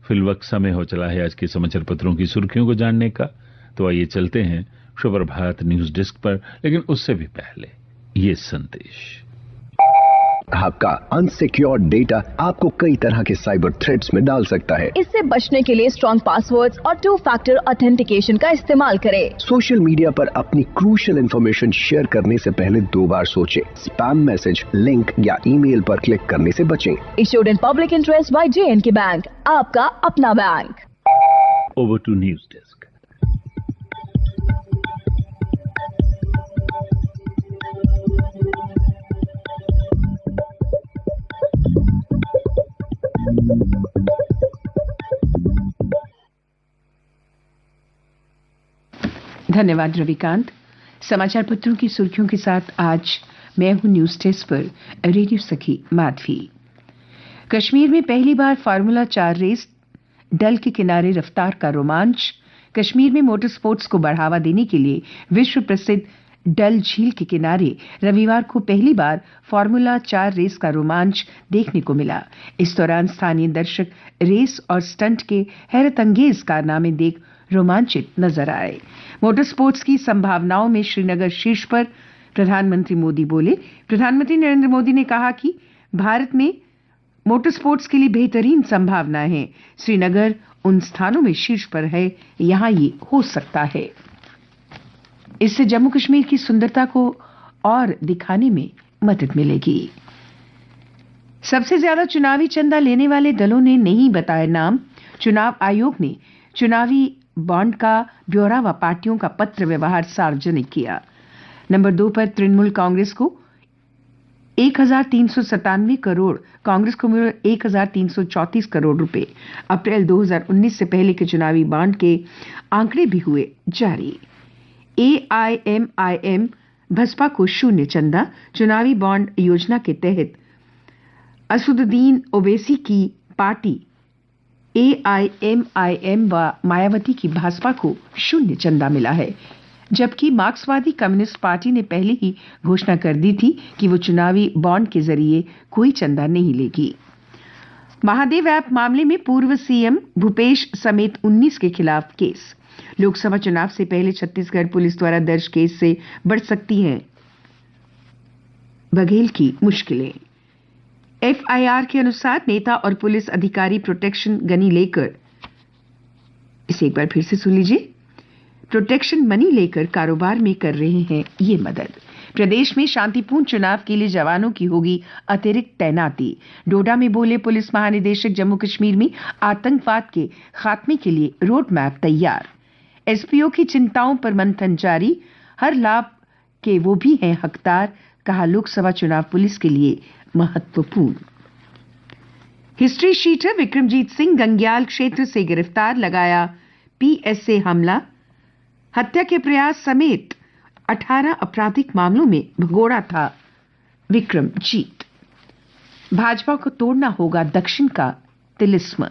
फिलवक्त समय हो चला है आज के समाचार पत्रों की सुर्खियों को जानने का। तो आइए चलते हैं सुप्रभात न्यूज डेस्क पर, लेकिन उससे भी पहले ये संदेश। आपका अनसिक्योर्ड डेटा आपको कई तरह के साइबर थ्रेट्स में डाल सकता है। इससे बचने के लिए स्ट्रॉन्ग पासवर्ड्स और 2 फैक्टर ऑथेंटिकेशन का इस्तेमाल करें। सोशल मीडिया पर अपनी क्रूशियल इंफॉर्मेशन शेयर करने से पहले 2 बार सोचें। स्पैम मैसेज, लिंक या ईमेल पर क्लिक करने से बचें। Issued in public interest by J&K bank, आपका अपना bank. Over to news desk. धन्यवाद रविकांत। समाचार पत्रों की सुर्खियों के साथ आज मैं हूं न्यूज डेस्क पर रेडियो सखी माधवी। कश्मीर में पहली बार फार्मूला 4 रेस, डल के किनारे रफ्तार का रोमांच। कश्मीर में मोटर स्पोर्ट्स को बढ़ावा देने के लिए विश्व प्रसिद्ध डल झील के किनारे रविवार को पहली बार फार्मूला 4 रेस का रोमांच देखने को मिला। इस दौरान स्थानीय दर्शक रेस और स्टंट के हैरतअंगेज कारनामे देख रोमांचित नजर आए। मोटर स्पोर्ट्स की संभावनाओं में श्रीनगर शीर्ष पर, प्रधानमंत्री मोदी बोले। प्रधानमंत्री नरेंद्र मोदी ने कहा कि भारत में मोटर स्पोर्ट्स के लिए बेहतरीन संभावनाएं हैं। श्रीनगर उन स्थानों में शीर्ष पर है, यहां ये हो सकता है। इससे जम्मू कश्मीर की सुंदरता को और दिखाने में मदद मिलेगी। सबसे ज्यादा चुनावी चंदा लेने वाले दलों ने नहीं बताया नाम। चुनाव आयोग ने चुनावी बॉन्ड का ब्यौरा व पार्टियों का पत्र व्यवहार सार्वजनिक किया। नंबर 2 पर तृणमूल कांग्रेस को 1397 करोड़, कांग्रेस को मिले 1334 करोड़ रुपए। अप्रैल 2019 से पहले के चुनावी बॉन्ड के आंकड़े भी हुए जारी। AIMIM बसपा को 0 चंदा। चुनावी बॉन्ड योजना के तहत असदुद्दीन ओवैसी की पार्टी AIMIM व मायावती की भाजपा को 0 चंदा मिला है, जबकि मार्क्सवादी कम्युनिस्ट पार्टी ने पहले ही घोषणा कर दी थी कि वो चुनावी बॉन्ड के जरिए कोई चंदा नहीं लेगी। महादेव ऐप मामले में पूर्व सीएम भूपेश समेत 19 के खिलाफ केस। लोकसभा चुनाव से पहले छत्तीसगढ़ पुलिस द्वारा दर्ज केस से बढ़ सकती हैं बघेल की मुश्किलें। FIR के अनुसार नेता और पुलिस अधिकारी प्रोटेक्शन गनी लेकर, इसे एक बार फिर से सुन लीजिए, प्रोटेक्शन मनी लेकर कारोबार में कर रहे हैं ये मदद। प्रदेश में शांतिपूर्ण चुनाव के लिए जवानों की होगी अतिरिक्त तैनाती। डोडा में बोले पुलिस महानिदेशक, जम्मू कश्मीर में आतंकवाद के खात्मे के लिए रोड मैप तैयार। SPO की चिंताओं पर मंथन जारी, हर लाभ के वो भी हैं हकदार, कहा लोकसभा चुनाव पुलिस के लिए महत्वपूर्ण। हिस्ट्री शीटर विक्रमजीत सिंह गंग्याल क्षेत्र से गिरफ्तार, लगाया PSA हमला। हत्या के प्रयास समेत 18 आपराधिक मामलों में भगोड़ा था विक्रमजीत। भाजपा को तोड़ना होगा दक्षिण का तिलिस्म।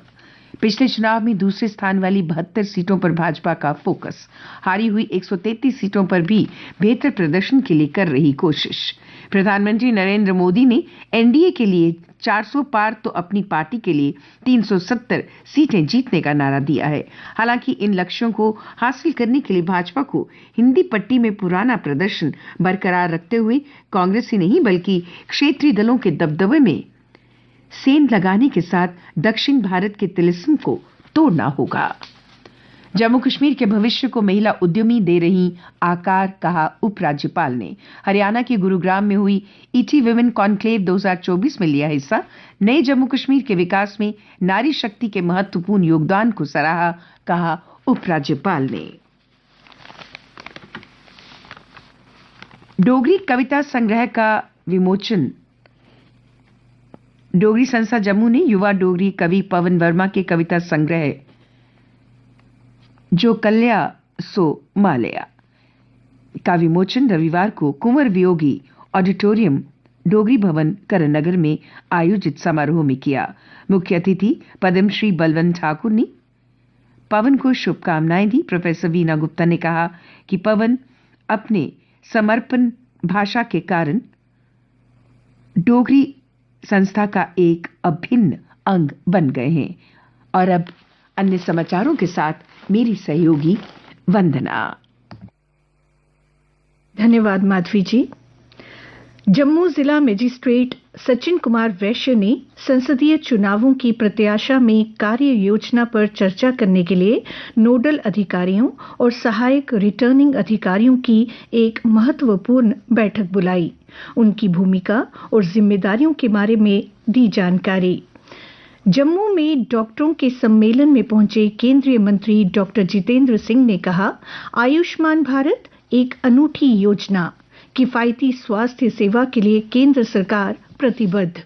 पिछले चुनाव में दूसरे स्थान वाली 72 सीटों पर भाजपा का फोकस। हारी हुई 133 सीटों पर भी बेहतर प्रदर्शन के लिए कर रही कोशिश। प्रधानमंत्री नरेंद्र मोदी ने एनडीए के लिए 400 पार तो अपनी पार्टी के लिए 370 सीटें जीतने का नारा दिया है। हालांकि इन लक्ष्यों को हासिल करने के लिए भाजपा को हिंदी पट्टी में पुराना प्रदर्शन बरकरार रखते हुए कांग्रेस ही नहीं बल्कि क्षेत्रीय दलों के दबदबे में सेंध लगाने के साथ दक्षिण भारत के तिलिस्म को तोड़ना होगा। जम्मू कश्मीर के भविष्य को महिला उद्यमी दे रही आकार, कहा उपराज्यपाल ने। हरियाणा के गुरुग्राम में हुई ईटी वुमेन कॉन्क्लेव 2024 में लिया हिस्सा। नए जम्मू कश्मीर के विकास में नारी शक्ति के महत्वपूर्ण योगदान को सराहा, कहा उपराज्यपाल ने। डोगरी कविता संग्रह का विमोचन। डोगरी संस्था जम्मू ने युवा डोगरी कवि पवन वर्मा के कविता संग्रह जो कल्या सो मालया का विमोचन रविवार को कुंवर वियोगी ऑडिटोरियम, डोगरी भवन, करण नगर में आयोजित समारोह में किया। मुख्य अतिथि पद्मश्री बलवंत ठाकुर ने पवन को शुभकामनाएं दी। प्रोफेसर वीना गुप्ता ने कहा कि पवन अपने समर्पण भाषा के कारण डोगरी संस्था का एक अभिन्न अंग बन गए हैं और अब अन्य समाचारों के साथ मेरी सहयोगी वंदना। धन्यवाद माधवी जी। जम्मू जिला मजिस्ट्रेट सचिन कुमार वैश्य ने संसदीय चुनावों की प्रत्याशा में कार्य योजना पर चर्चा करने के लिए नोडल अधिकारियों और सहायक रिटर्निंग अधिकारियों की एक महत्वपूर्ण बैठक बुलाई। उनकी भूमिका और जिम्मेदारियों के बारे में दी जानकारी। जम्मू में डॉक्टरों के सम्मेलन में पहुंचे केंद्रीय मंत्री डॉक्टर जितेंद्र सिंह ने कहा, आयुष्मान भारत एक अनूठी योजना, किफायती स्वास्थ्य सेवा के लिए केंद्र सरकार प्रतिबद्ध।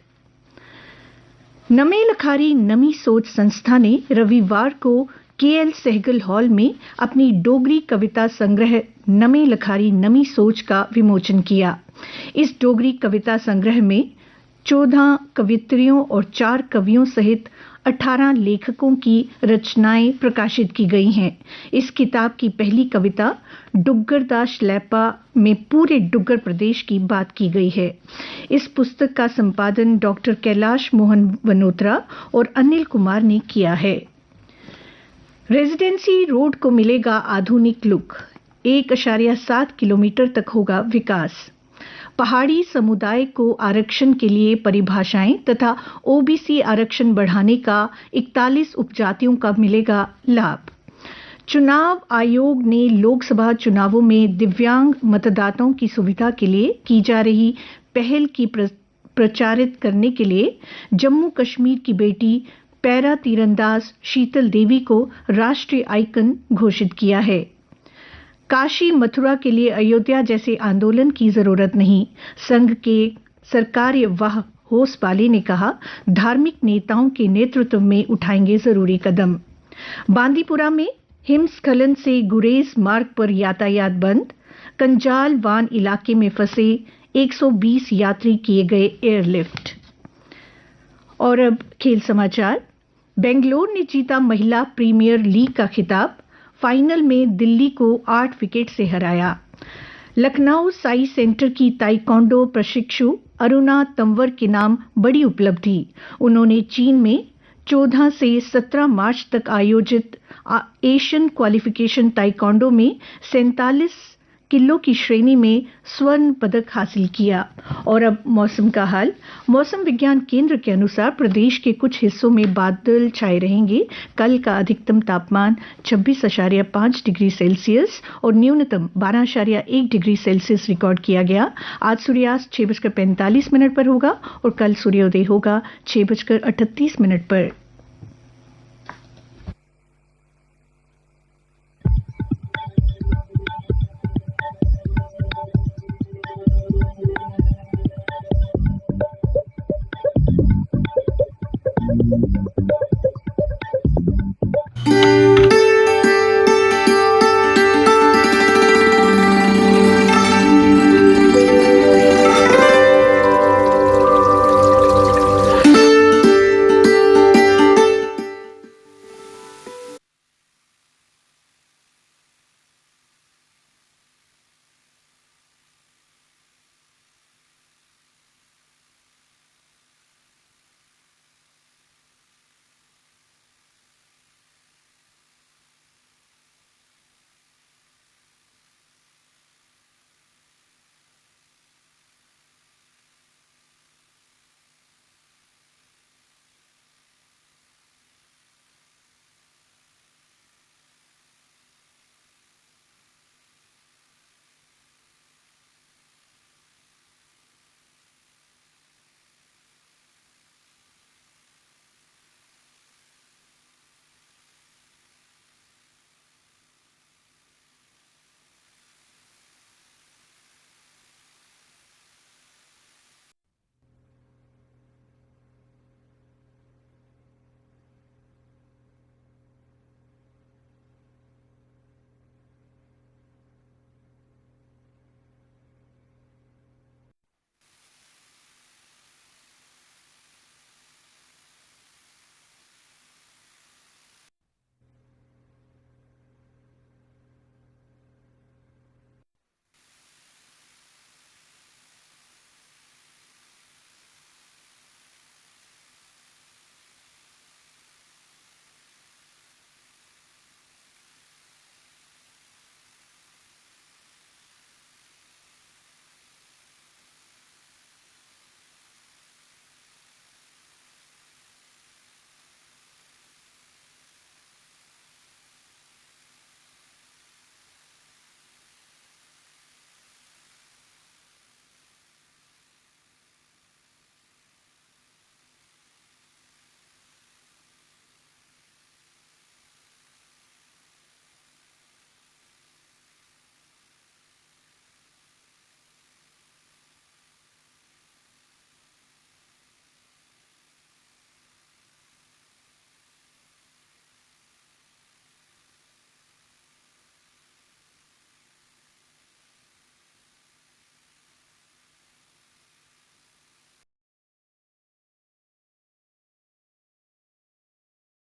नमे लखारी नमी सोच संस्था ने रविवार को केएल सहगल हॉल में अपनी डोगरी कविता संग्रह नमे लखारी नमी सोच का विमोचन किया। इस डोगरी कविता संग्रह में 14 कवित्रियों और 4 कवियों सहित 18 लेखकों की रचनाएं प्रकाशित की गई हैं। इस किताब की पहली कविता डुग्गर दा शलैपा में पूरे डुग्गर प्रदेश की बात की गई है। इस पुस्तक का संपादन डॉक्टर कैलाश मोहन वनोत्रा और अनिल कुमार ने किया है। रेजिडेंसी रोड को मिलेगा आधुनिक लुक, 1.7 किलोमीटर तक होगा विकास। पहाड़ी समुदाय को आरक्षण के लिए परिभाषाएं तथा ओबीसी आरक्षण बढ़ाने का 41 उपजातियों का मिलेगा लाभ। चुनाव आयोग ने लोकसभा चुनावों में दिव्यांग मतदाताओं की सुविधा के लिए की जा रही पहल की प्रचारित करने के लिए जम्मू कश्मीर की बेटी पैरा तीरंदाज शीतल देवी को राष्ट्रीय आइकन घोषित किया है। काशी मथुरा के लिए अयोध्या जैसे आंदोलन की जरूरत नहीं, संघ के सरकार्यवाह होस बाली ने कहा, धार्मिक नेताओं के नेतृत्व में उठाएंगे जरूरी कदम। बांदीपुरा में हिमस्खलन से गुरेज मार्ग पर यातायात बंद, कंजाल वान इलाके में फंसे 120 यात्री किए गए एयरलिफ्ट। और अब खेल समाचार। बेंगलोर ने जीता महिला प्रीमियर लीग का खिताब, फाइनल में दिल्ली को 8 विकेट से हराया। लखनऊ साई सेंटर की ताइक्वांडो प्रशिक्षु अरुणा तंवर के नाम बड़ी उपलब्धि। उन्होंने चीन में 14 से 17 मार्च तक आयोजित एशियन क्वालिफिकेशन ताइक्वांडो में 47 किलो की श्रेणी में स्वर्ण पदक हासिल किया। और अब मौसम का हाल। मौसम विज्ञान केंद्र के अनुसार प्रदेश के कुछ हिस्सों में बादल छाए रहेंगे। कल का अधिकतम तापमान 26.5 डिग्री सेल्सियस और न्यूनतम 12.1 डिग्री सेल्सियस रिकॉर्ड किया गया। आज सूर्यास्त 6:45 पर होगा और कल सूर्योदय होगा 6:38 पर।